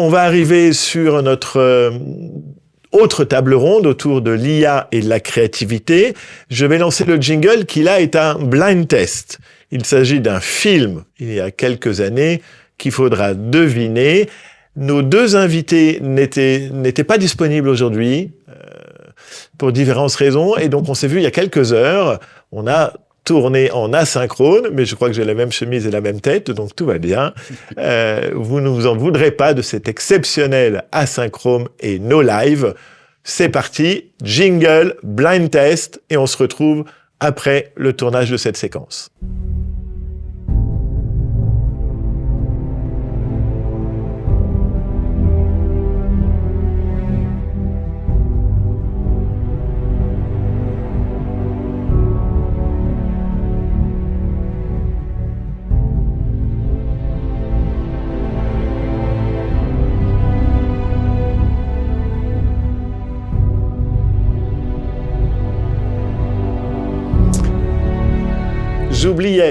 on va arriver sur notre autre table ronde autour de l'IA et de la créativité. Je vais lancer le jingle qui là est un blind test. Il s'agit d'un film, il y a quelques années, qu'il faudra deviner. Nos deux invités n'étaient pas disponibles aujourd'hui pour différentes raisons, et donc on s'est vu il y a quelques heures. On a tourné en asynchrone, mais je crois que j'ai la même chemise et la même tête, donc tout va bien. Vous ne vous en voudrez pas de cet exceptionnel asynchrone et no live. C'est parti, jingle, blind test, et on se retrouve après le tournage de cette séquence.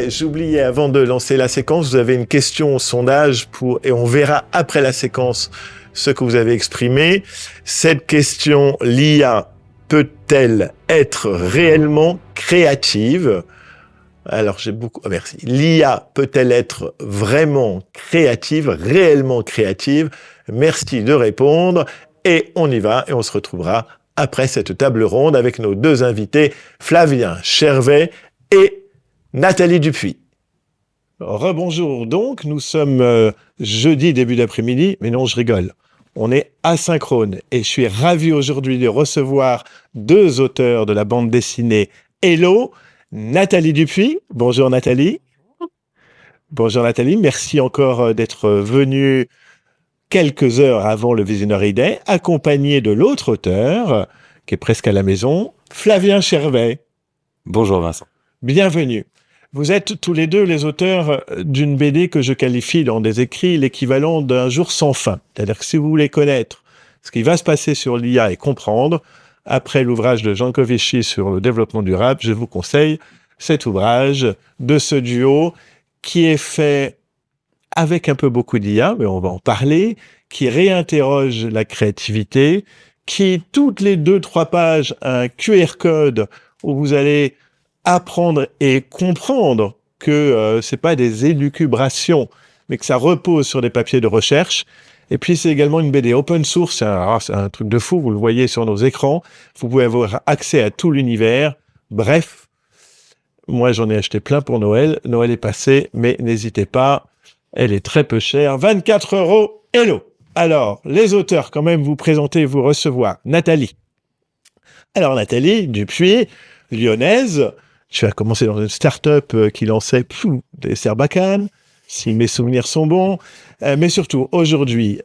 J'oubliais avant de lancer la séquence, vous avez une question au sondage et on verra après la séquence ce que vous avez exprimé. Cette question, l'IA peut-elle être réellement créative? Alors merci. L'IA peut-elle être vraiment créative, réellement créative? Merci de répondre et on y va et on se retrouvera après cette table ronde avec nos deux invités, Flavien Chervet et Nathalie Dupuis. Rebonjour donc, nous sommes jeudi début d'après-midi, mais non je rigole, on est asynchrone et je suis ravi aujourd'hui de recevoir deux auteurs de la bande dessinée Hello, Nathalie Dupuis. Bonjour Nathalie. Bonjour Nathalie, merci encore d'être venue quelques heures avant le Visionary Day, accompagnée de l'autre auteur, qui est presque à la maison, Flavien Chervet. Bonjour Vincent. Bienvenue. Vous êtes tous les deux les auteurs d'une BD que je qualifie dans des écrits l'équivalent d'un jour sans fin. C'est-à-dire que si vous voulez connaître ce qui va se passer sur l'IA et comprendre, après l'ouvrage de Jean Covici sur le développement durable, je vous conseille cet ouvrage de ce duo qui est fait avec un peu beaucoup d'IA, mais on va en parler, qui réinterroge la créativité, qui, toutes les 2-3 pages, a un QR code où vous allez apprendre et comprendre que c'est pas des élucubrations, mais que ça repose sur des papiers de recherche. Et puis c'est également une BD open source, c'est un truc de fou, vous le voyez sur nos écrans. Vous pouvez avoir accès à tout l'univers. Bref, moi j'en ai acheté plein pour Noël. Noël est passé, mais n'hésitez pas, elle est très peu chère, 24 €. Hello. Alors, les auteurs, quand même, vous présenter, vous recevoir. Nathalie. Alors Nathalie Dupuis, lyonnaise. Tu as commencé dans une start-up qui lançait des Serbacanes, si mes souvenirs sont bons. Mais surtout, aujourd'hui,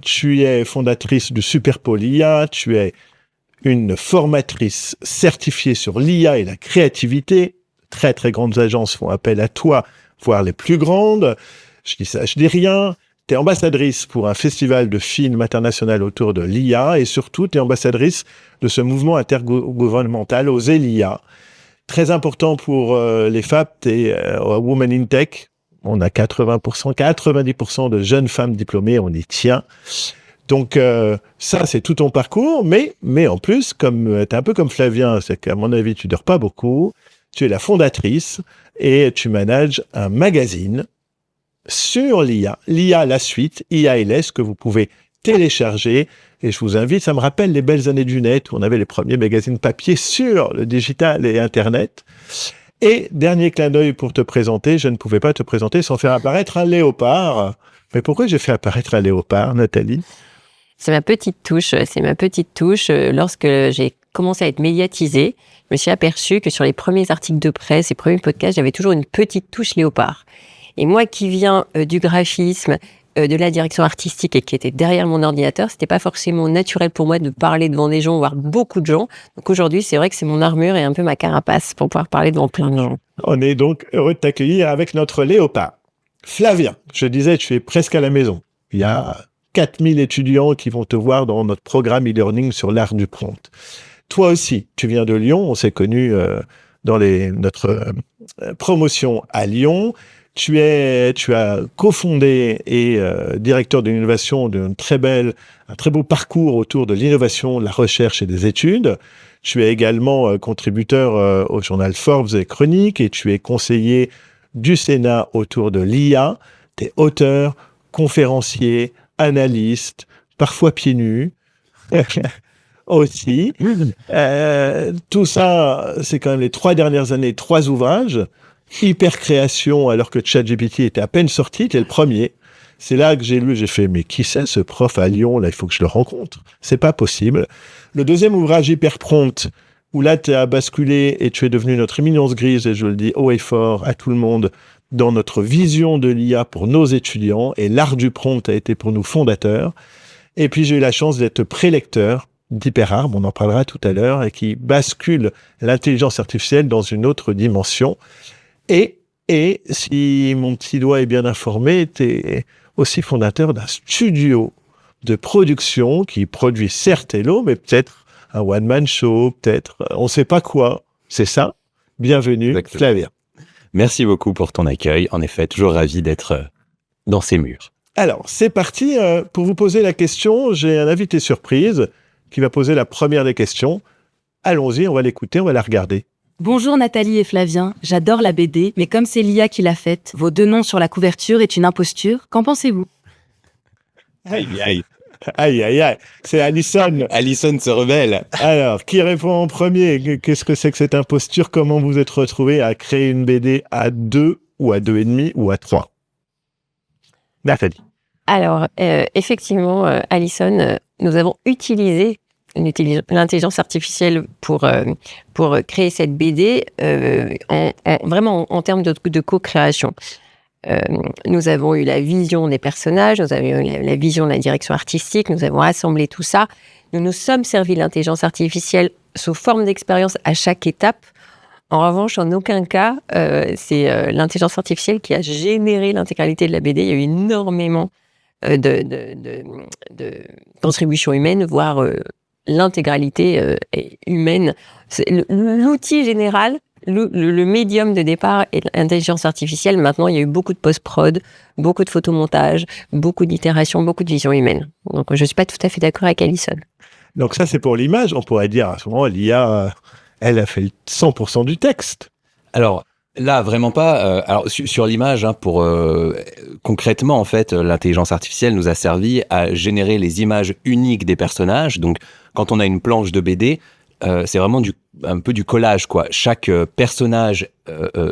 tu es fondatrice du Superpôle IA, tu es une formatrice certifiée sur l'IA et la créativité. Très, très grandes agences font appel à toi, voire les plus grandes. Je dis ça, je dis rien. Tu es ambassadrice pour un festival de films international autour de l'IA et surtout, tu es ambassadrice de ce mouvement intergouvernemental Oser l'IA. Très important pour les femmes, tu es Women in Tech. On a 90% de jeunes femmes diplômées, on y tient. Donc ça, c'est tout ton parcours, mais en plus, comme tu es un peu comme Flavien, c'est qu'à mon avis, tu dors pas beaucoup. Tu es la fondatrice et tu manages un magazine sur l'IA. L'IA, la suite, IALS, que vous pouvez télécharger. Et je vous invite, ça me rappelle les belles années du net où on avait les premiers magazines papier sur le digital et Internet. Et dernier clin d'œil pour te présenter, je ne pouvais pas te présenter sans faire apparaître un léopard. Mais pourquoi j'ai fait apparaître un léopard, Nathalie ? C'est ma petite touche. Lorsque j'ai commencé à être médiatisée, je me suis aperçue que sur les premiers articles de presse et premiers podcasts, j'avais toujours une petite touche léopard. Et moi qui viens du graphisme, de la direction artistique et qui était derrière mon ordinateur, c'était pas forcément naturel pour moi de parler devant des gens, voire beaucoup de gens. Donc aujourd'hui, c'est vrai que c'est mon armure et un peu ma carapace pour pouvoir parler devant plein de gens. On est donc heureux de t'accueillir avec notre léopard. Flavien, je disais, tu es presque à la maison. Il y a 4000 étudiants qui vont te voir dans notre programme e-learning sur l'art du prompt. Toi aussi, tu viens de Lyon, on s'est connus dans notre promotion à Lyon. Tu as cofondé et directeur de l'innovation d'un un très beau parcours autour de l'innovation, de la recherche et des études. Tu es également contributeur au journal Forbes et Chronique et tu es conseiller du Sénat autour de l'IA. Tu es auteur, conférencier, analyste, parfois pieds nus aussi. Tout ça, c'est quand même les 3 dernières années, 3 ouvrages. Hypercréation, alors que ChatGPT était à peine sorti, t'es le premier. C'est là que j'ai lu, j'ai fait, mais qui c'est ce prof à Lyon, là, il faut que je le rencontre. C'est pas possible. Le deuxième ouvrage, Hyperprompt, où là, tu as basculé et tu es devenu notre éminence grise, et je le dis haut et fort à tout le monde, dans notre vision de l'IA pour nos étudiants, et l'art du prompt a été pour nous fondateur. Et puis, j'ai eu la chance d'être prélecteur d'Hyperarm, on en parlera tout à l'heure, et qui bascule l'intelligence artificielle dans une autre dimension. Et si mon petit doigt est bien informé, tu es aussi fondateur d'un studio de production qui produit certes Hello, mais peut-être un one-man show, peut-être, on ne sait pas quoi. C'est ça. Bienvenue, Exactement. Flavien. Merci beaucoup pour ton accueil. En effet, toujours ravi d'être dans ces murs. Alors, c'est parti. Pour vous poser la question, j'ai un invité surprise qui va poser la première des questions. Allons-y, on va l'écouter, on va la regarder. Bonjour Nathalie et Flavien, j'adore la BD, mais comme c'est l'IA qui l'a faite, vos 2 noms sur la couverture est une imposture, qu'en pensez-vous ? Aïe, aïe. Aïe, aïe, aïe. C'est Alison. Alison se rebelle. Alors, qui répond en premier? Qu'est-ce que c'est que cette imposture? Comment vous êtes retrouvé à créer une BD à 2 ou à 2,5 ou à 3? Nathalie. Alors, effectivement, Alison, nous avons utilisé l'intelligence artificielle pour créer cette BD, vraiment en termes de co-création. Nous avons eu la vision des personnages, nous avons eu la vision de la direction artistique, nous avons assemblé tout ça. Nous nous sommes servis de l'intelligence artificielle sous forme d'expérience à chaque étape. En revanche, en aucun cas, c'est l'intelligence artificielle qui a généré l'intégralité de la BD. Il y a eu énormément de contributions humaines, voire l'intégralité est humaine. L'outil général, le médium de départ est l'intelligence artificielle. Maintenant, il y a eu beaucoup de post-prod, beaucoup de photomontage, beaucoup d'itérations, beaucoup de vision humaine. Donc, je ne suis pas tout à fait d'accord avec Alison. Donc ça, c'est pour l'image. On pourrait dire à ce moment, l'IA, elle a fait 100% du texte. Alors là, vraiment pas. Alors sur l'image, hein, concrètement, en fait, l'intelligence artificielle nous a servi à générer les images uniques des personnages. Donc, quand on a une planche de BD, c'est vraiment un peu du collage, quoi. Chaque personnage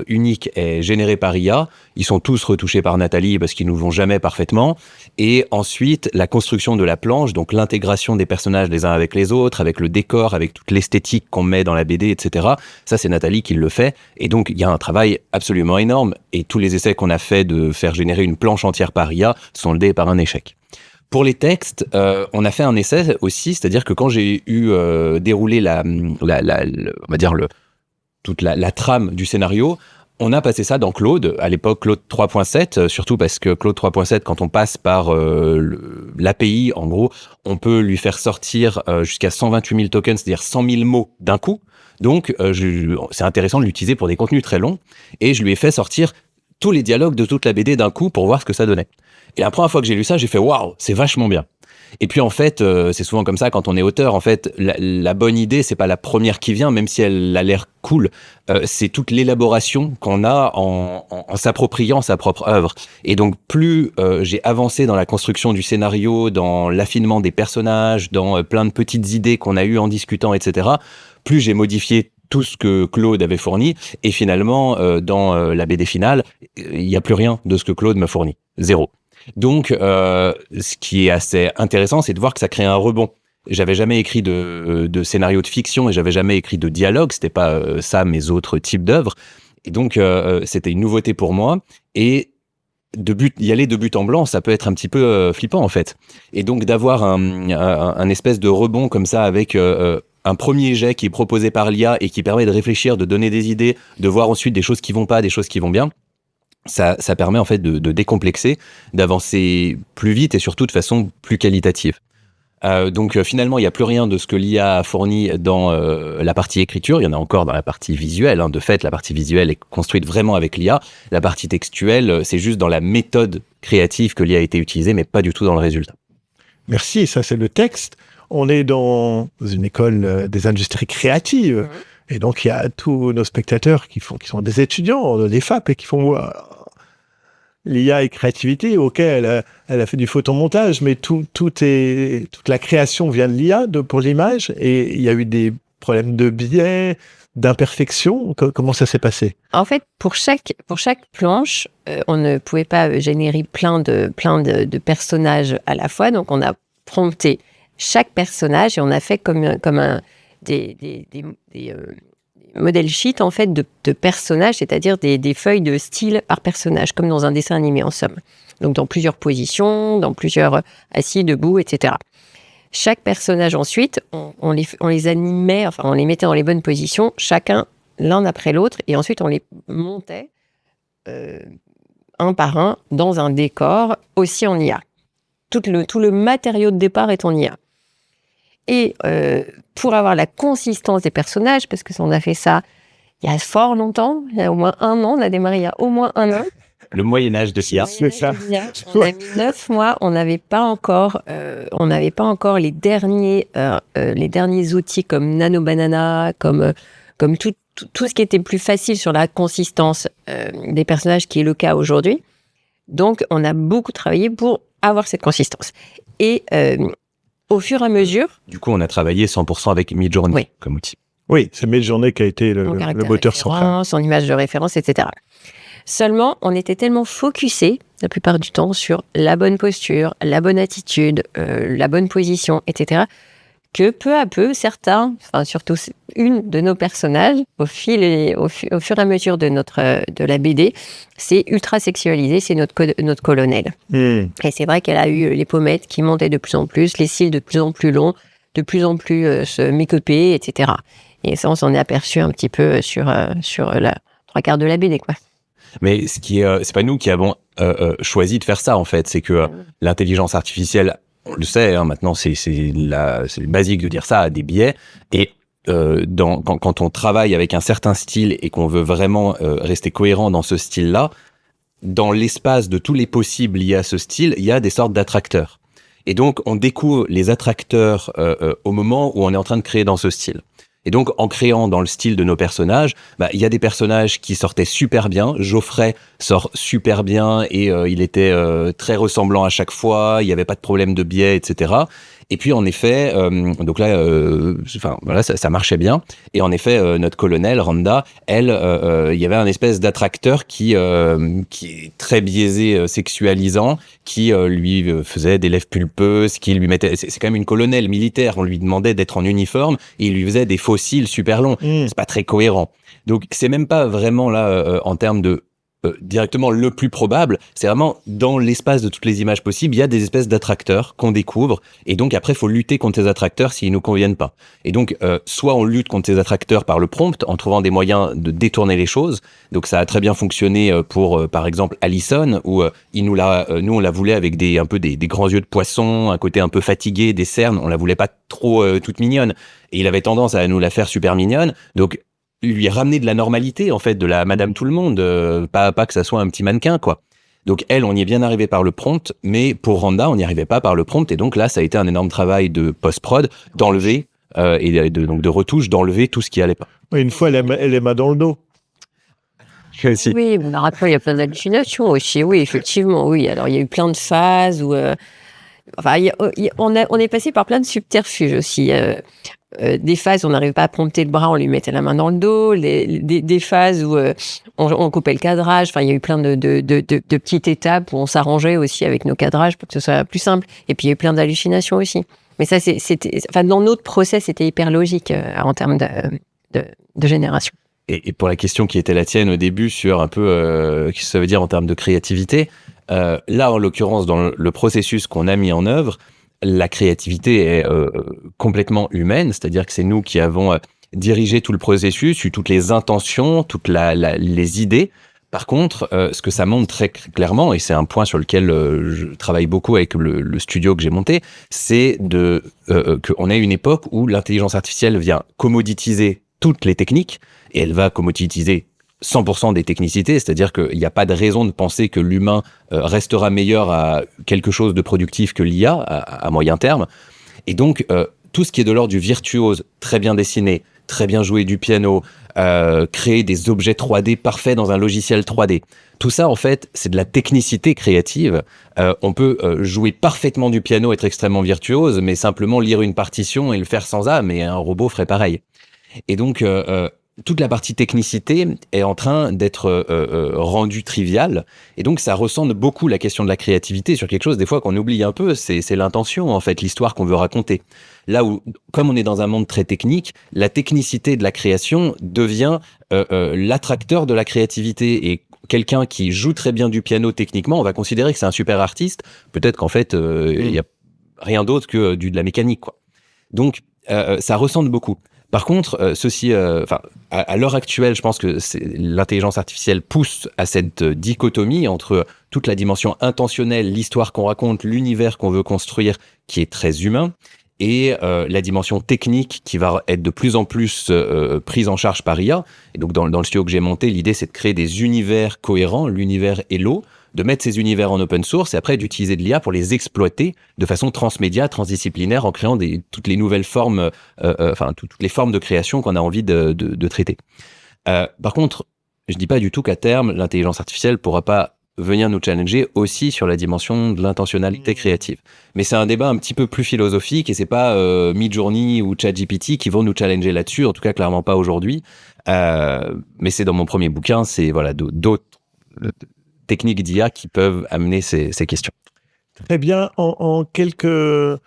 unique est généré par IA. Ils sont tous retouchés par Nathalie parce qu'ils nous vont jamais parfaitement. Et ensuite, la construction de la planche, donc l'intégration des personnages les uns avec les autres, avec le décor, avec toute l'esthétique qu'on met dans la BD, etc. Ça, c'est Nathalie qui le fait. Et donc, il y a un travail absolument énorme. Et tous les essais qu'on a fait de faire générer une planche entière par IA sont soldés par un échec. Pour les textes, on a fait un essai aussi, c'est-à-dire que quand j'ai eu déroulé toute la trame du scénario, on a passé ça dans Claude, à l'époque Claude 3.7, surtout parce que Claude 3.7, quand on passe par l'API, en gros, on peut lui faire sortir jusqu'à 128 000 tokens, c'est-à-dire 100 000 mots d'un coup. Donc, c'est intéressant de l'utiliser pour des contenus très longs. Et je lui ai fait sortir tous les dialogues de toute la BD d'un coup pour voir ce que ça donnait. Et la première fois que j'ai lu ça, j'ai fait « Waouh, c'est vachement bien !» Et puis en fait, c'est souvent comme ça quand on est auteur. En fait, la bonne idée, c'est pas la première qui vient, même si elle a l'air cool. C'est toute l'élaboration qu'on a en s'appropriant sa propre œuvre. Et donc, plus j'ai avancé dans la construction du scénario, dans l'affinement des personnages, dans plein de petites idées qu'on a eues en discutant, etc., plus j'ai modifié tout ce que Claude avait fourni. Et finalement, dans la BD finale, il n'y a plus rien de ce que Claude m'a fourni. Zéro. Donc, ce qui est assez intéressant, c'est de voir que ça crée un rebond. J'avais jamais écrit de scénario de fiction et j'avais jamais écrit de dialogue. C'était pas ça mes autres types d'œuvres. Et donc, c'était une nouveauté pour moi. Et y aller de but en blanc, ça peut être un petit peu flippant en fait. Et donc, d'avoir un espèce de rebond comme ça avec un premier jet qui est proposé par l'IA et qui permet de réfléchir, de donner des idées, de voir ensuite des choses qui vont pas, des choses qui vont bien. Ça permet en fait de décomplexer, d'avancer plus vite et surtout de façon plus qualitative. Donc finalement, il n'y a plus rien de ce que l'IA a fourni dans la partie écriture. Il y en a encore dans la partie visuelle. De fait, la partie visuelle est construite vraiment avec l'IA. La partie textuelle, c'est juste dans la méthode créative que l'IA a été utilisée, mais pas du tout dans le résultat. Merci, ça c'est le texte. On est dans une école des industries créatives. Et donc, il y a tous nos spectateurs qui sont des étudiants, des FAP, et qui font l'IA et créativité. Ok, elle a fait du photomontage, mais toute la création vient de l'IA pour l'image. Et il y a eu des problèmes de biais, d'imperfection. Comment ça s'est passé? En fait, pour chaque planche, on ne pouvait pas générer plein de personnages à la fois. Donc, on a prompté chaque personnage et on a fait comme des modèles sheets en fait de personnages, c'est-à-dire des feuilles de style par personnage, comme dans un dessin animé en somme. Donc dans plusieurs positions, dans plusieurs assis, debout, etc. Chaque personnage ensuite, on les animait, enfin on les mettait dans les bonnes positions, chacun l'un après l'autre, et ensuite on les montait un par un dans un décor aussi en IA. Tout le matériau de départ est en IA. Et pour avoir la consistance des personnages, parce que on a fait ça il y a fort longtemps, il y a au moins 1 an, on a démarré il y a au moins 1 an. Le Moyen-Âge de l'IA. C'est ça. On a mis 9 mois, on n'avait pas encore les derniers outils comme Nano Banana, comme tout ce qui était plus facile sur la consistance des personnages, qui est le cas aujourd'hui. Donc, on a beaucoup travaillé pour avoir cette consistance. Et au fur et à mesure... Du coup, on a travaillé 100% avec Midjourney comme outil. Oui, c'est Midjourney qui a été le moteur central. Son image de référence, etc. Seulement, on était tellement focusés, la plupart du temps, sur la bonne posture, la bonne attitude, la bonne position, etc., que peu à peu, certains, enfin surtout une de nos personnages, au fur et à mesure de la BD, c'est ultra sexualisé, c'est notre colonel. Et c'est vrai qu'elle a eu les pommettes qui montaient de plus en plus, les cils de plus en plus longs, de plus en plus make-upés, etc. Et ça, on s'en est aperçu un petit peu sur la 3/4 de la BD, quoi. Mais c'est pas nous qui avons choisi de faire ça, en fait. C'est que l'intelligence artificielle, on le sait, maintenant, c'est basique de dire ça, a des biais. Et quand on travaille avec un certain style et qu'on veut vraiment rester cohérent dans ce style-là, dans l'espace de tous les possibles liés à ce style, il y a des sortes d'attracteurs. Et donc, on découvre les attracteurs au moment où on est en train de créer dans ce style. Et donc, en créant dans le style de nos personnages, il y a des personnages qui sortaient super bien. Geoffrey sort super bien et il était très ressemblant à chaque fois. Il n'y avait pas de problème de biais, etc. Et puis, en effet, donc là, voilà, ça marchait bien. Et en effet, notre colonel, Randa, elle, il y avait un espèce d'attracteur qui est très biaisé, sexualisant, qui lui faisait des lèvres pulpeuses, qui lui mettait... C'est quand même une colonelle militaire. On lui demandait d'être en uniforme et il lui faisait des fossiles super longs. C'est pas très cohérent. Donc, c'est même pas vraiment là, en termes de directement le plus probable, c'est vraiment dans l'espace de toutes les images possibles, il y a des espèces d'attracteurs qu'on découvre, et donc après il faut lutter contre ces attracteurs s'ils nous conviennent pas. Et donc soit on lutte contre ces attracteurs par le prompt en trouvant des moyens de détourner les choses. Donc ça a très bien fonctionné pour par exemple Allison, où nous on la voulait avec des grands yeux de poisson, un côté un peu fatigué, des cernes, on la voulait pas trop toute mignonne, et il avait tendance à nous la faire super mignonne. Donc lui ramener de la normalité, en fait, de la Madame Tout-le-Monde, pas que ça soit un petit mannequin, quoi. Donc elle, on y est bien arrivé par le prompt, mais pour Randa, on n'y arrivait pas par le prompt, et donc là, ça a été un énorme travail de post-prod, d'enlever, donc de retouche, d'enlever tout ce qui allait pas. Une fois, elle a les mains dans le dos. Aussi. Oui, mais après, il y a plein d'hallucinations aussi, oui, effectivement, oui. Alors, il y a eu plein de phases où... on est passé par plein de subterfuges aussi. Des phases où on n'arrivait pas à prompter le bras, on lui mettait la main dans le dos. Des phases où on coupait le cadrage. Enfin, il y a eu plein de petites étapes où on s'arrangeait aussi avec nos cadrages pour que ce soit plus simple. Et puis, il y a eu plein d'hallucinations aussi. Mais ça, dans notre process, c'était hyper logique en termes de génération. Et pour la question qui était la tienne au début sur un peu ce que ça veut dire en termes de créativité, là, en l'occurrence, dans le processus qu'on a mis en œuvre, la créativité est complètement humaine, c'est-à-dire que c'est nous qui avons dirigé tout le processus, eu toutes les intentions, toutes les idées, Par contre, ce que ça montre très clairement, et c'est un point sur lequel je travaille beaucoup avec le studio que j'ai monté, c'est qu'on a une époque où l'intelligence artificielle vient commoditiser toutes les techniques, et elle va commoditiser 100% des technicités, c'est-à-dire qu'il n'y a pas de raison de penser que l'humain restera meilleur à quelque chose de productif que l'IA à moyen terme. Et donc, tout ce qui est de l'ordre du virtuose, très bien dessiné, très bien jouer du piano, créer des objets 3D parfaits dans un logiciel 3D. Tout ça, en fait, c'est de la technicité créative. On peut jouer parfaitement du piano, être extrêmement virtuose, mais simplement lire une partition et le faire sans âme, et un robot ferait pareil. Et donc, toute la partie technicité est en train d'être rendue triviale. Et donc, ça ressente beaucoup la question de la créativité sur quelque chose, des fois, qu'on oublie un peu. C'est l'intention, en fait, l'histoire qu'on veut raconter. Là où, comme on est dans un monde très technique, la technicité de la création devient l'attracteur de la créativité. Et quelqu'un qui joue très bien du piano techniquement, on va considérer que c'est un super artiste. Peut-être qu'en fait, il y a rien d'autre que de la mécanique, quoi. Donc, ça ressente beaucoup. Par contre, à l'heure actuelle, je pense que l'intelligence artificielle pousse à cette dichotomie entre toute la dimension intentionnelle, l'histoire qu'on raconte, l'univers qu'on veut construire, qui est très humain, et la dimension technique qui va être de plus en plus prise en charge par IA. Et donc, dans le studio que j'ai monté, l'idée, c'est de créer des univers cohérents, l'univers Hello, de mettre ces univers en open source et après d'utiliser de l'IA pour les exploiter de façon transmédia, transdisciplinaire, en créant toutes les nouvelles formes, toutes les formes de création qu'on a envie de traiter. Par contre, je dis pas du tout qu'à terme, l'intelligence artificielle pourra pas venir nous challenger aussi sur la dimension de l'intentionnalité créative. Mais c'est un débat un petit peu plus philosophique et c'est pas Midjourney ou ChatGPT qui vont nous challenger là-dessus, en tout cas clairement pas aujourd'hui. Mais c'est dans mon premier bouquin, c'est d'autres techniques d'IA qui peuvent amener ces questions. Très bien. En quelques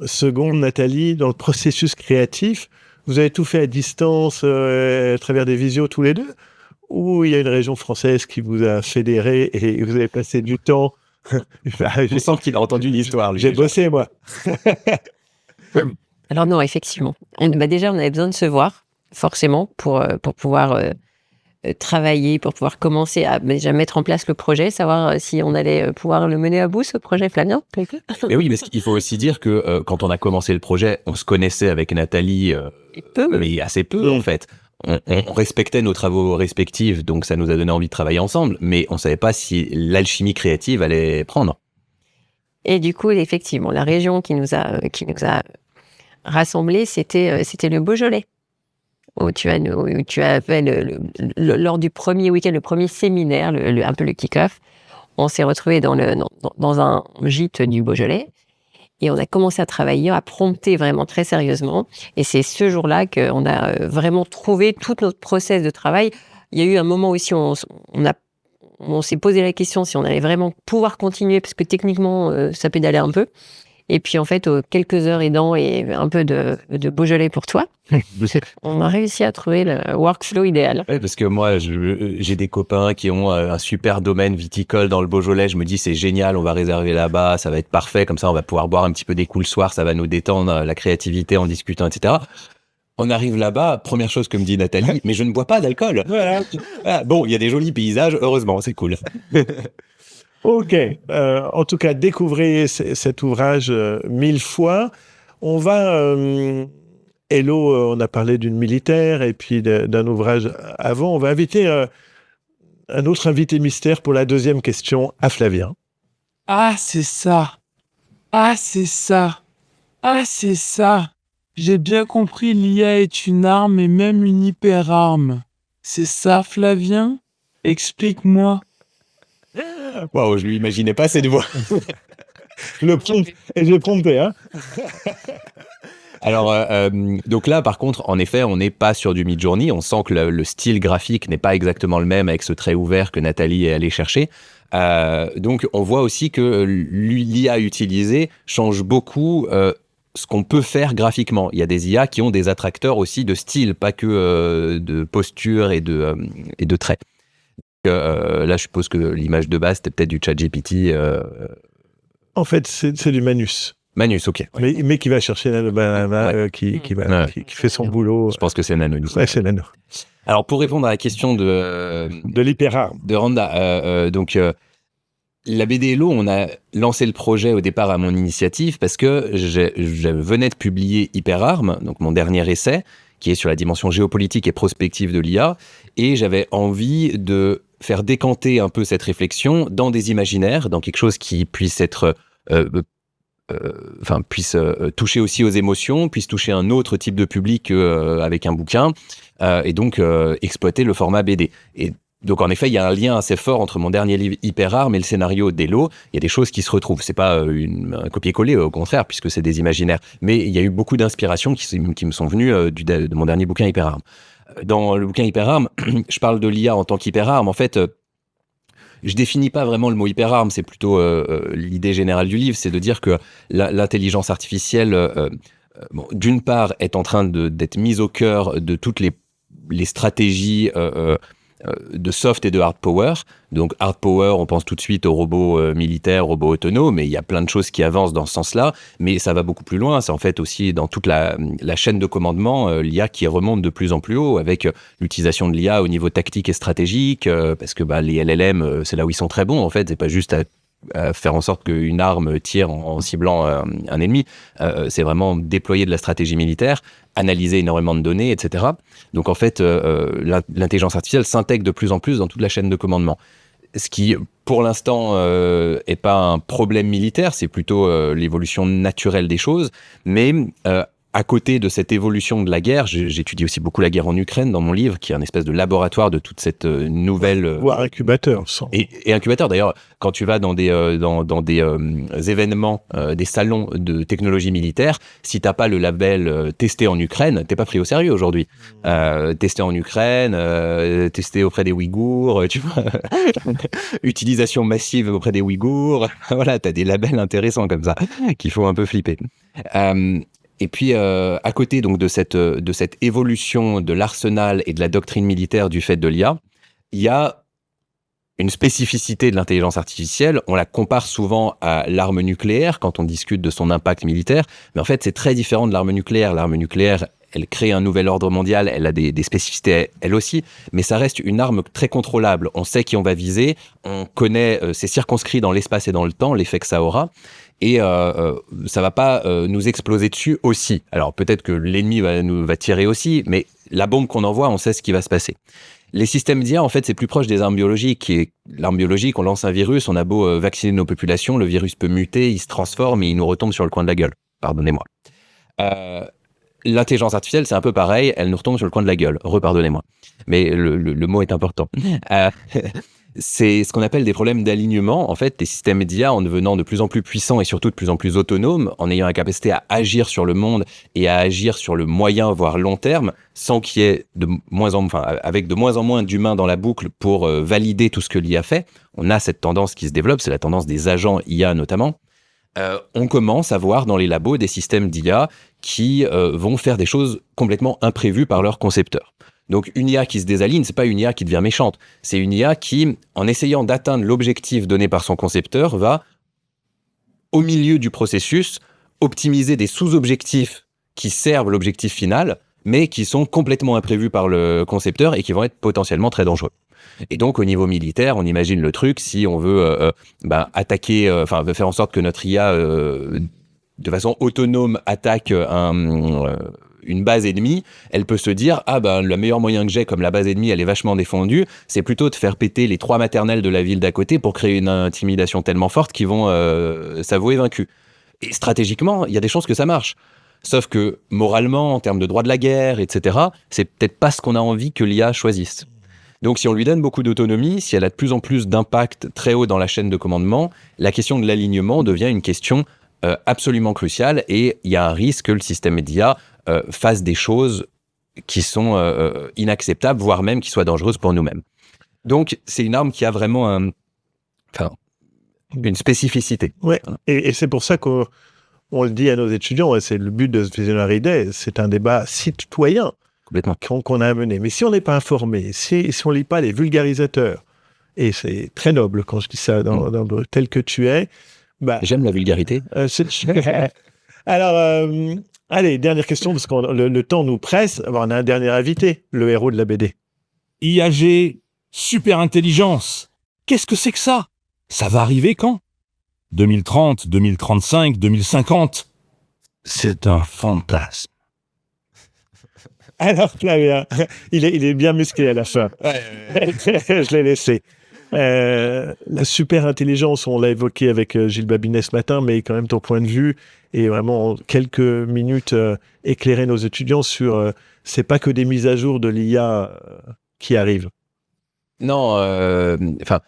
secondes, Nathalie, dans le processus créatif, vous avez tout fait à distance, à travers des visios tous les deux, ou il y a une région française qui vous a fédéré et vous avez passé du temps? Je sens qu'il a entendu l'histoire. J'ai bossé, moi. Alors non, effectivement. Déjà, on avait besoin de se voir, forcément, pour pouvoir travailler, pour pouvoir commencer à déjà mettre en place le projet, savoir si on allait pouvoir le mener à bout, ce projet, Flavien. Mais oui, mais il faut aussi dire que quand on a commencé le projet, on se connaissait avec Nathalie, mais assez peu en fait. On respectait nos travaux respectifs, donc ça nous a donné envie de travailler ensemble, mais on savait pas si l'alchimie créative allait prendre. Et du coup, effectivement, la région qui nous a rassemblés, c'était le Beaujolais. Où tu as fait lors du premier week-end, le premier séminaire, un peu le kick-off, on s'est retrouvés dans un gîte du Beaujolais et on a commencé à travailler, à prompter vraiment très sérieusement. Et c'est ce jour-là qu'on a vraiment trouvé tout notre process de travail. Il y a eu un moment aussi où on s'est posé la question si on allait vraiment pouvoir continuer, parce que techniquement, ça pédalait un peu. Et puis, en fait, quelques heures aidant et un peu de Beaujolais pour toi, on a réussi à trouver le workflow idéal. Ouais, parce que moi, j'ai des copains qui ont un super domaine viticole dans le Beaujolais. Je me dis, c'est génial, on va réserver là-bas, ça va être parfait. Comme ça, on va pouvoir boire un petit peu des coups le soir, ça va nous détendre la créativité en discutant, etc. On arrive là-bas, première chose que me dit Nathalie, mais je ne bois pas d'alcool. Voilà. Bon, il y a des jolis paysages, heureusement, c'est cool. Ok. En tout cas, découvrez cet ouvrage 1000 fois. On va... Hello, on a parlé d'une militaire et puis d'un ouvrage avant. On va inviter un autre invité mystère pour la deuxième question à Flavien. Ah, c'est ça. Ah, c'est ça. Ah, c'est ça. J'ai bien compris, l'IA est une arme et même une hyper-arme. C'est ça, Flavien? Explique-moi. Waouh, je lui imaginais pas cette voix. J'ai prompté, hein. Alors, donc là, par contre, en effet, on n'est pas sur du Midjourney. On sent que le style graphique n'est pas exactement le même avec ce trait ouvert que Nathalie est allée chercher. Donc, on voit aussi que l'IA utilisée change beaucoup ce qu'on peut faire graphiquement. Il y a des IA qui ont des attracteurs aussi de style, pas que de posture et de traits. Là, je suppose que l'image de base, c'était peut-être du ChatGPT. En fait, c'est du Manus. Manus, ok. Ouais. Mais qui va chercher qui fait son boulot. Je pense que c'est Nano. Ouais, c'est Nano. Alors, pour répondre à la question de l'hyperarme. Randa, la BD Hello, on a lancé le projet au départ à mon initiative parce que je venais de publier Hyperarme, donc mon dernier essai, qui est sur la dimension géopolitique et prospective de l'IA, et j'avais envie de faire décanter un peu cette réflexion dans des imaginaires, dans quelque chose qui puisse être toucher aussi aux émotions, puisse toucher un autre type de public avec un bouquin, et donc exploiter le format BD. Et donc en effet, il y a un lien assez fort entre mon dernier livre Hyperarme et le scénario d'Hello. Il y a des choses qui se retrouvent. C'est pas un copier-coller, au contraire, puisque c'est des imaginaires. Mais il y a eu beaucoup d'inspirations qui me sont venues de mon dernier bouquin Hyperarme. Dans le bouquin Hyperarme, je parle de l'IA en tant qu'hyperarme. En fait, je définis pas vraiment le mot hyperarme, c'est plutôt l'idée générale du livre, c'est de dire que l'intelligence artificielle, d'une part, est en train d'être mise au cœur de toutes les stratégies de soft et de hard power. Donc hard power, on pense tout de suite aux robots militaires, robots autonomes, mais il y a plein de choses qui avancent dans ce sens-là, mais ça va beaucoup plus loin. C'est en fait aussi dans toute la chaîne de commandement, l'IA qui remonte de plus en plus haut, avec l'utilisation de l'IA au niveau tactique et stratégique, parce que les LLM, c'est là où ils sont très bons, en fait. C'est pas juste à faire en sorte qu'une arme tire en ciblant un ennemi. C'est vraiment déployer de la stratégie militaire, analyser énormément de données, etc. Donc en fait, l'intelligence artificielle s'intègre de plus en plus dans toute la chaîne de commandement. Ce qui, pour l'instant, est pas un problème militaire, c'est plutôt l'évolution naturelle des choses. Mais à côté de cette évolution de la guerre, j'étudie aussi beaucoup la guerre en Ukraine dans mon livre, qui est un espèce de laboratoire de toute cette nouvelle... Voire incubateur. Et incubateur, d'ailleurs, quand tu vas dans des événements, des salons de technologie militaire, si t'as pas le label testé en Ukraine, t'es pas pris au sérieux aujourd'hui. Testé en Ukraine, testé auprès des Ouïghours, tu vois, utilisation massive auprès des Ouïghours, voilà, t'as des labels intéressants comme ça, qui font un peu flipper. Et puis, à côté donc de cette évolution de l'arsenal et de la doctrine militaire du fait de l'IA, il y a une spécificité de l'intelligence artificielle. On la compare souvent à l'arme nucléaire quand on discute de son impact militaire, mais en fait, c'est très différent de l'arme nucléaire. L'arme nucléaire, elle crée un nouvel ordre mondial, elle a des spécificités elle aussi, mais ça reste une arme très contrôlable. On sait qui on va viser, on connaît, c'est circonscrit dans l'espace et dans le temps, l'effet que ça aura. Et ça va pas nous exploser dessus aussi. Alors peut-être que l'ennemi va tirer aussi, mais la bombe qu'on envoie, on sait ce qui va se passer. Les systèmes d'IA, en fait, c'est plus proche des armes biologiques. Et l'arme biologique, on lance un virus, on a beau vacciner nos populations, le virus peut muter, il se transforme et il nous retombe sur le coin de la gueule. Pardonnez-moi. L'intelligence artificielle, c'est un peu pareil, elle nous retombe sur le coin de la gueule. Repardonnez-moi. Mais le mot est important. C'est ce qu'on appelle des problèmes d'alignement. En fait, les systèmes d'IA, en devenant de plus en plus puissants et surtout de plus en plus autonomes, en ayant la capacité à agir sur le monde et à agir sur le moyen, voire long terme, sans qu'il y ait avec de moins en moins d'humains dans la boucle pour valider tout ce que l'IA fait. On a cette tendance qui se développe, c'est la tendance des agents IA notamment. On commence à voir dans les labos des systèmes d'IA qui vont faire des choses complètement imprévues par leurs concepteurs. Donc une IA qui se désaligne, c'est pas une IA qui devient méchante, c'est une IA qui, en essayant d'atteindre l'objectif donné par son concepteur, va, au milieu du processus, optimiser des sous-objectifs qui servent l'objectif final, mais qui sont complètement imprévus par le concepteur et qui vont être potentiellement très dangereux. Et donc au niveau militaire, on imagine le truc, si on veut attaquer, veut faire en sorte que notre IA, de façon autonome, attaque une base ennemie, elle peut se dire le meilleur moyen que j'ai, comme la base ennemie elle est vachement défendue, c'est plutôt de faire péter les 3 maternelles de la ville d'à côté pour créer une intimidation tellement forte qu'ils vont s'avouer vaincus. Et stratégiquement, il y a des chances que ça marche. Sauf que moralement, en termes de droit de la guerre, etc., c'est peut-être pas ce qu'on a envie que l'IA choisisse. Donc si on lui donne beaucoup d'autonomie, si elle a de plus en plus d'impact très haut dans la chaîne de commandement, la question de l'alignement devient une question absolument cruciale, et il y a un risque que le système d'IA fasse des choses qui sont inacceptables, voire même qui soient dangereuses pour nous-mêmes. Donc c'est une arme qui a vraiment une spécificité. Ouais. Et c'est pour ça qu'on le dit à nos étudiants, et c'est le but de ce Visionary Day, c'est un débat citoyen qu'on a à mener. Mais si on n'est pas informé, si on ne lit pas les vulgarisateurs, et c'est très noble quand je dis ça, tel que tu es... J'aime la vulgarité. Alors, allez, dernière question, parce que le temps nous presse. On a un dernier invité, le héros de la BD. IAG, super intelligence. Qu'est-ce que c'est que ça? Ça va arriver quand? 2030, 2035, 2050. C'est un fantasme. Alors, Flavien, il est bien musclé à la fin. Je l'ai laissé. La super intelligence, on l'a évoqué avec Gilles Babinet ce matin, mais quand même ton point de vue et vraiment en quelques minutes éclairer nos étudiants sur c'est pas que des mises à jour de l'IA qui arrivent. Non, enfin,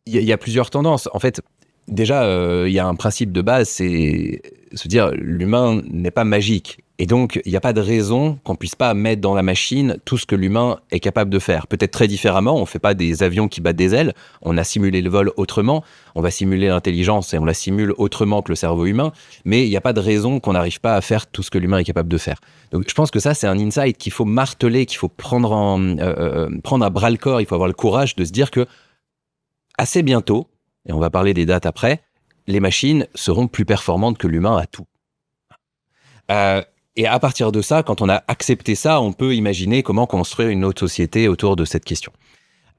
il y a plusieurs tendances. En fait, déjà, il y a un principe de base, c'est se dire l'humain n'est pas magique. Et donc, il n'y a pas de raison qu'on puisse pas mettre dans la machine tout ce que l'humain est capable de faire. Peut-être très différemment, on fait pas des avions qui battent des ailes, on a simulé le vol autrement, on va simuler l'intelligence et on la simule autrement que le cerveau humain, mais il n'y a pas de raison qu'on n'arrive pas à faire tout ce que l'humain est capable de faire. Donc, je pense que ça, c'est un insight qu'il faut marteler, qu'il faut prendre à bras-le-corps, il faut avoir le courage de se dire que assez bientôt, et on va parler des dates après, les machines seront plus performantes que l'humain à tout. Et à partir de ça, quand on a accepté ça, on peut imaginer comment construire une autre société autour de cette question.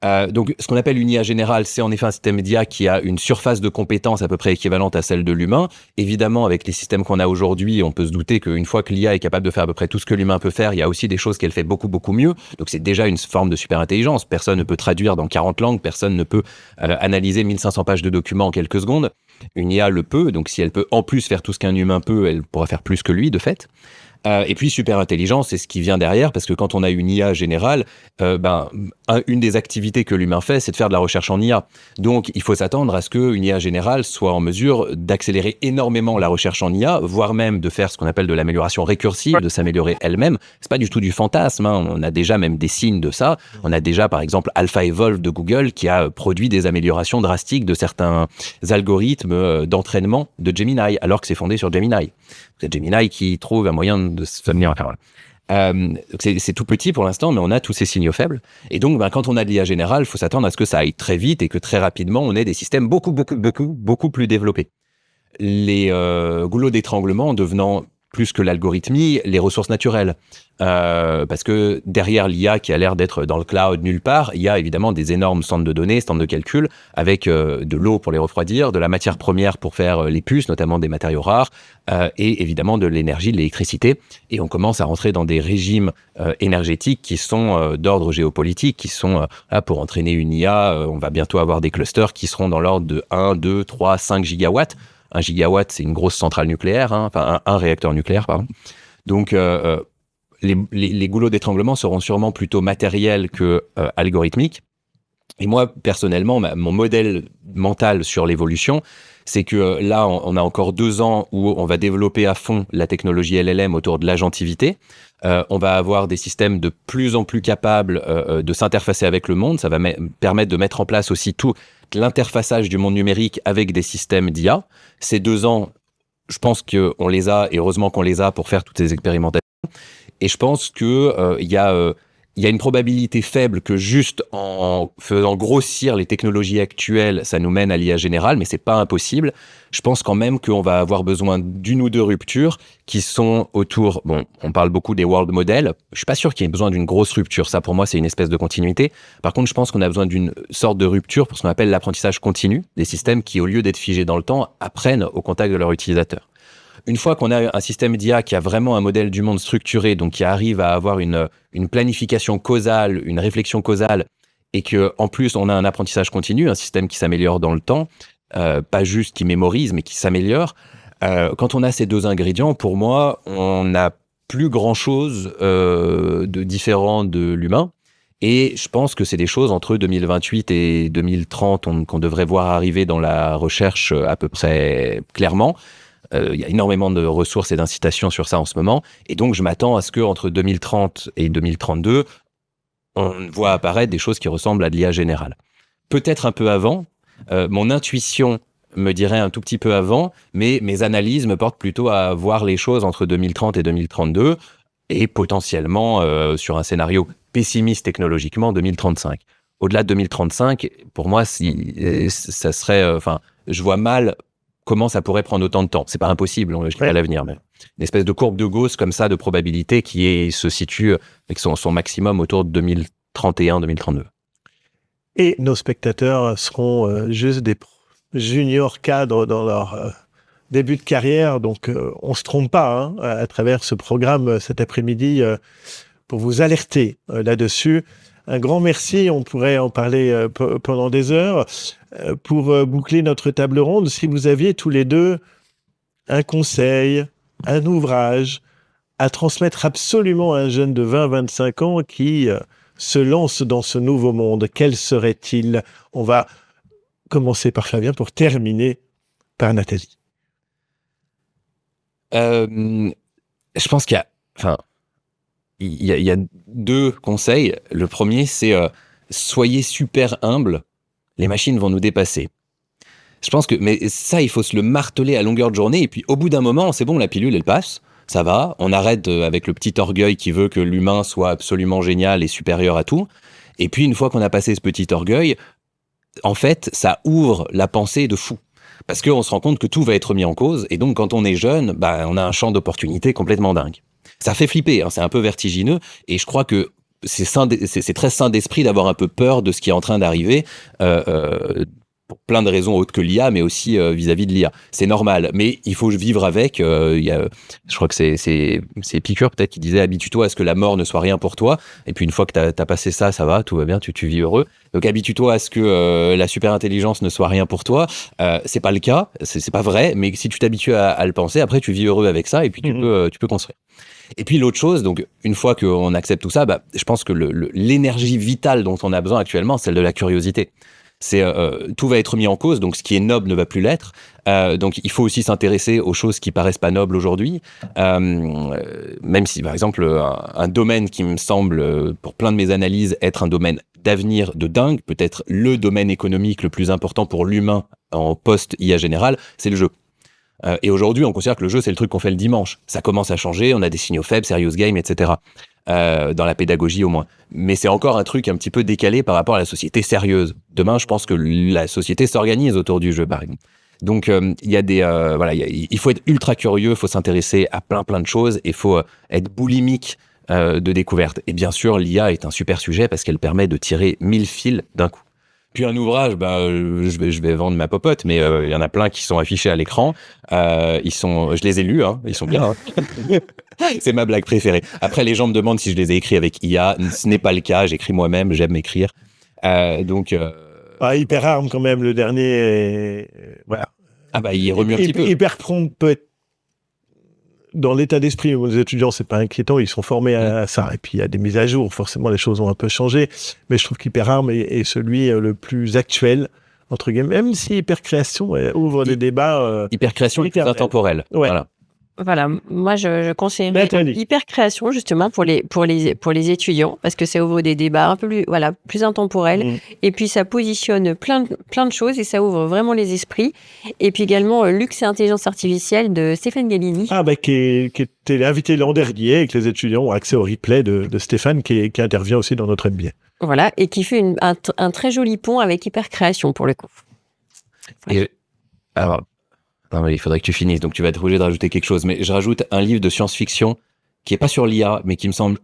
Donc, ce qu'on appelle une IA générale, c'est en effet un système d'IA qui a une surface de compétences à peu près équivalente à celle de l'humain. Évidemment, avec les systèmes qu'on a aujourd'hui, on peut se douter qu'une fois que l'IA est capable de faire à peu près tout ce que l'humain peut faire, il y a aussi des choses qu'elle fait beaucoup, beaucoup mieux. Donc, c'est déjà une forme de super intelligence. Personne ne peut traduire dans 40 langues, personne ne peut analyser 1500 pages de documents en quelques secondes. Une IA le peut, donc si elle peut en plus faire tout ce qu'un humain peut, elle pourra faire plus que lui, de fait. Et puis super intelligence, c'est ce qui vient derrière, parce que quand on a une IA générale, une des activités que l'humain fait, c'est de faire de la recherche en IA. Donc il faut s'attendre à ce qu'une IA générale soit en mesure d'accélérer énormément la recherche en IA, voire même de faire ce qu'on appelle de l'amélioration récursive, de s'améliorer elle-même. C'est pas du tout du fantasme, hein. On a déjà même des signes de ça. On a déjà par exemple AlphaEvolve de Google qui a produit des améliorations drastiques de certains algorithmes d'entraînement de Gemini, alors que c'est fondé sur Gemini. C'est Gemini qui trouve un moyen de s'amener. Enfin, voilà. C'est tout petit pour l'instant, mais on a tous ces signaux faibles. Et donc, quand on a de l'IA générale, il faut s'attendre à ce que ça aille très vite et que très rapidement, on ait des systèmes beaucoup plus développés. Les goulots d'étranglement devenant plus que l'algorithmie, les ressources naturelles. Parce que derrière l'IA qui a l'air d'être dans le cloud nulle part, il y a évidemment des énormes centres de données, centres de calcul, avec de l'eau pour les refroidir, de la matière première pour faire les puces, notamment des matériaux rares, et évidemment de l'énergie, de l'électricité. Et on commence à rentrer dans des régimes énergétiques qui sont d'ordre géopolitique, qui sont là pour entraîner une IA. On va bientôt avoir des clusters qui seront dans l'ordre de 1, 2, 3, 5 gigawatts. 1 gigawatt, c'est une grosse centrale nucléaire, hein, enfin un réacteur nucléaire, pardon. Donc, les goulots d'étranglement seront sûrement plutôt matériels que algorithmiques. Et moi, personnellement, mon modèle mental sur l'évolution, c'est que là, on a encore 2 ans où on va développer à fond la technologie LLM autour de l'agentivité. On va avoir des systèmes de plus en plus capables de s'interfacer avec le monde. Ça va permettre de mettre en place aussi tout l'interfaçage du monde numérique avec des systèmes d'IA. Ces 2 ans, je pense qu'on les a, et heureusement qu'on les a pour faire toutes ces expérimentations. Et je pense que il y a une probabilité faible que juste en faisant grossir les technologies actuelles, ça nous mène à l'IA générale, mais c'est pas impossible. Je pense quand même qu'on va avoir besoin d'une ou deux ruptures qui sont autour. Bon, on parle beaucoup des world models. Je suis pas sûr qu'il y ait besoin d'une grosse rupture. Ça, pour moi, c'est une espèce de continuité. Par contre, je pense qu'on a besoin d'une sorte de rupture pour ce qu'on appelle l'apprentissage continu, des systèmes qui, au lieu d'être figés dans le temps, apprennent au contact de leur utilisateur. Une fois qu'on a un système d'IA qui a vraiment un modèle du monde structuré, donc qui arrive à avoir une planification causale, une réflexion causale, et qu'en plus on a un apprentissage continu, un système qui s'améliore dans le temps, pas juste qui mémorise, mais qui s'améliore, quand on a ces 2 ingrédients, pour moi, on n'a plus grand-chose de différent de l'humain. Et je pense que c'est des choses entre 2028 et 2030 qu'on devrait voir arriver dans la recherche à peu près clairement. Il y a énormément de ressources et d'incitations sur ça en ce moment. Et donc, je m'attends à ce qu'entre 2030 et 2032, on voit apparaître des choses qui ressemblent à de l'IA générale. Peut-être un peu avant. Mon intuition me dirait un tout petit peu avant, mais mes analyses me portent plutôt à voir les choses entre 2030 et 2032 et potentiellement sur un scénario pessimiste technologiquement 2035. Au-delà de 2035, pour moi, ça serait... je vois mal comment ça pourrait prendre autant de temps. C'est pas impossible, je dirais à l'avenir, mais une espèce de courbe de Gauss comme ça de probabilité qui se situe avec son maximum autour de 2031, 2032. Et nos spectateurs seront juste des juniors cadres dans leur début de carrière, donc on se trompe pas à travers ce programme cet après-midi pour vous alerter là-dessus. Un grand merci, on pourrait en parler pendant des heures. Pour boucler notre table ronde, si vous aviez tous les deux un conseil, un ouvrage à transmettre absolument à un jeune de 20-25 ans qui se lance dans ce nouveau monde, quel serait-il? On va commencer par Flavien pour terminer par Nathalie. Je pense qu'il y a deux conseils. Le premier, c'est soyez super humble. Les machines vont nous dépasser. Je pense que, mais ça, il faut se le marteler à longueur de journée. Et puis, au bout d'un moment, c'est bon, la pilule, elle passe. Ça va. On arrête avec le petit orgueil qui veut que l'humain soit absolument génial et supérieur à tout. Et puis, une fois qu'on a passé ce petit orgueil, en fait, ça ouvre la pensée de fou. Parce qu'on se rend compte que tout va être mis en cause. Et donc, quand on est jeune, on a un champ d'opportunités complètement dingue. Ça fait flipper, c'est un peu vertigineux. Et je crois que c'est très sain d'esprit d'avoir un peu peur de ce qui est en train d'arriver, pour plein de raisons autres que l'IA, mais aussi vis-à-vis de l'IA. C'est normal, mais il faut vivre avec. Je crois que c'est Épicure peut-être qui disait « Habitue-toi à ce que la mort ne soit rien pour toi ». Et puis une fois que t'as passé ça, ça va, tout va bien, tu vis heureux. Donc habitue-toi à ce que la super-intelligence ne soit rien pour toi. C'est pas le cas, c'est pas vrai, mais si tu t'habitues à le penser, après tu vis heureux avec ça et puis tu peux construire. Et puis l'autre chose, donc une fois qu'on accepte tout ça, je pense que l'énergie vitale dont on a besoin actuellement, c'est celle de la curiosité. Tout va être mis en cause, donc ce qui est noble ne va plus l'être. Donc il faut aussi s'intéresser aux choses qui paraissent pas nobles aujourd'hui, même si par exemple un domaine qui me semble, pour plein de mes analyses, être un domaine d'avenir de dingue, peut-être le domaine économique le plus important pour l'humain en post-IA général, c'est le jeu. Et aujourd'hui, on considère que le jeu, c'est le truc qu'on fait le dimanche. Ça commence à changer, on a des signaux faibles, serious game, etc. Dans la pédagogie au moins. Mais c'est encore un truc un petit peu décalé par rapport à la société sérieuse. Demain, je pense que la société s'organise autour du jeu, par exemple. Donc, il y a il faut être ultra curieux, il faut s'intéresser à plein de choses, et il faut être boulimique de découverte. Et bien sûr, l'IA est un super sujet parce qu'elle permet de tirer 1000 fils d'un coup. Puis un ouvrage, je vais vendre ma popote, mais il y en a plein qui sont affichés à l'écran. Je les ai lus, ils sont bien. C'est ma blague préférée. Après, les gens me demandent si je les ai écrits avec IA. Ce n'est pas le cas. J'écris moi-même. J'aime écrire. Hyperarm quand même, le dernier. Voilà. Il remue un petit peu. Hyperprompt peut être dans l'état d'esprit où les étudiants, c'est pas inquiétant, ils sont formés à ça. Et puis, il y a des mises à jour. Forcément, les choses ont un peu changé. Mais je trouve qu'Hyperarm est celui le plus actuel, entre guillemets, même si Hypercréation ouvre des débats. Hypercréation est plus intemporelle. Ouais. Voilà, moi je conseillerais Hypercréation justement pour les étudiants parce que ça ouvre des débats un peu plus intemporels et puis ça positionne plein de choses et ça ouvre vraiment les esprits. Et puis également Luxe et intelligence artificielle de Stéphane Gallini. Qui était invité l'an dernier et que les étudiants ont accès au replay de Stéphane qui intervient aussi dans notre MBA. Voilà, et qui fait un très joli pont avec Hypercréation pour le coup. Voilà. Et alors. Non, mais il faudrait que tu finisses, donc tu vas être obligé de rajouter quelque chose. Mais je rajoute un livre de science-fiction qui est pas sur l'IA, mais qui me semble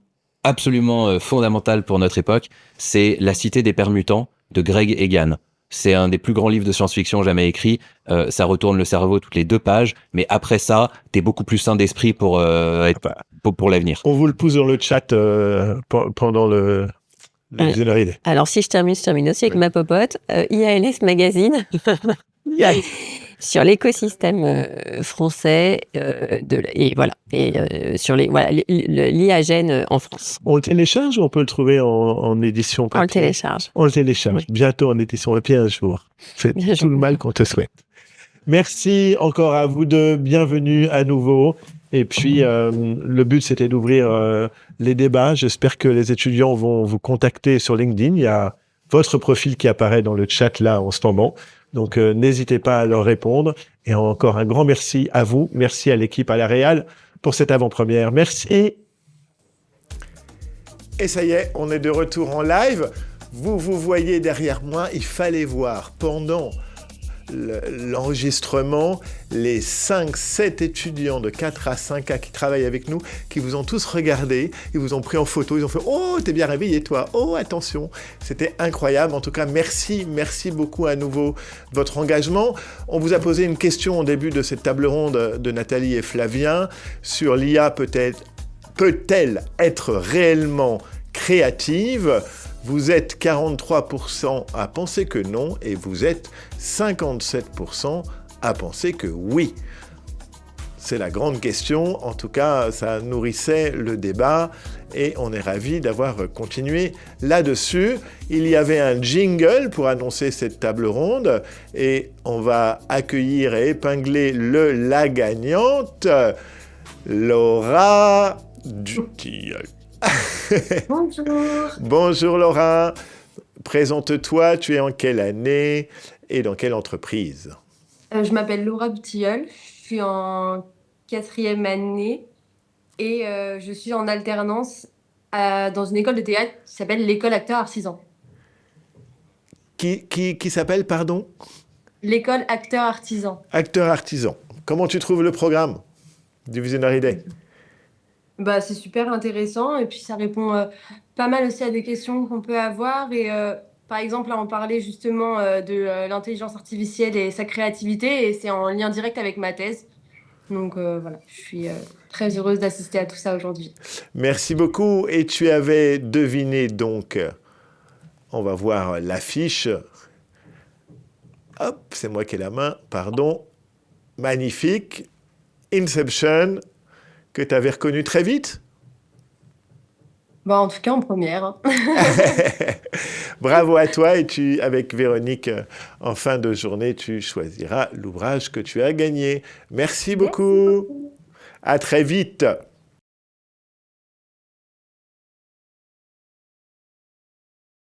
absolument fondamental pour notre époque. C'est La Cité des Permutants de Greg Egan. C'est un des plus grands livres de science-fiction jamais écrits. Ça retourne le cerveau toutes les 2 pages, mais après ça, t'es beaucoup plus sain d'esprit pour l'avenir. On vous le pousse dans le chat pendant le idée. Alors si je termine aussi avec ma popote, IALS Magazine. Sur l'écosystème français sur l'IAGEN en France. On le télécharge ou on peut le trouver en édition papier? On le télécharge. Oui. Bientôt en édition papier un jour. C'est tout le mal qu'on te souhaite. Merci encore à vous deux. Bienvenue à nouveau. Et puis, le but, c'était d'ouvrir les débats. J'espère que les étudiants vont vous contacter sur LinkedIn. Il y a votre profil qui apparaît dans le chat là en ce moment. Donc, n'hésitez pas à leur répondre. Et encore un grand merci à vous. Merci à l'équipe à la Réal pour cette avant-première. Merci. Et ça y est, on est de retour en live. Vous voyez derrière moi, il fallait voir pendant l'enregistrement, les 5-7 étudiants de 4 à 5 ans qui travaillent avec nous, qui vous ont tous regardé, ils vous ont pris en photo, ils ont fait « Oh, t'es bien réveillé toi, oh, attention !» C'était incroyable. En tout cas, merci beaucoup à nouveau de votre engagement. On vous a posé une question au début de cette table ronde de Nathalie et Flavien sur l'IA peut-elle être réellement créative? Vous êtes 43% à penser que non et vous êtes 57% à penser que oui. C'est la grande question. En tout cas, ça nourrissait le débat et on est ravis d'avoir continué là-dessus. Il y avait un jingle pour annoncer cette table ronde et on va accueillir et épingler la gagnante, Laura Dutilleul. Bonjour. Bonjour Laura, présente-toi, tu es en quelle année et dans quelle entreprise? Je m'appelle Laura Dutilleul, je suis en 4e année et je suis en alternance dans une école de théâtre qui s'appelle l'école Acteur Artisan. Qui s'appelle, pardon? L'école Acteur Artisan. Acteur Artisan. Comment tu trouves le programme du Visionary Day? Bah, c'est super intéressant et puis ça répond pas mal aussi à des questions qu'on peut avoir et par exemple là on parlait justement de l'intelligence artificielle et sa créativité et c'est en lien direct avec ma thèse. Donc voilà, je suis très heureuse d'assister à tout ça aujourd'hui. Merci beaucoup. Et tu avais deviné donc, on va voir l'affiche. Hop, c'est moi qui ai la main, pardon. Magnifique. Inception, que tu avais reconnu très vite. Bah, en tout cas en première. Hein. Bravo à toi et avec Véronique, en fin de journée, tu choisiras l'ouvrage que tu as gagné. Merci beaucoup. À très vite.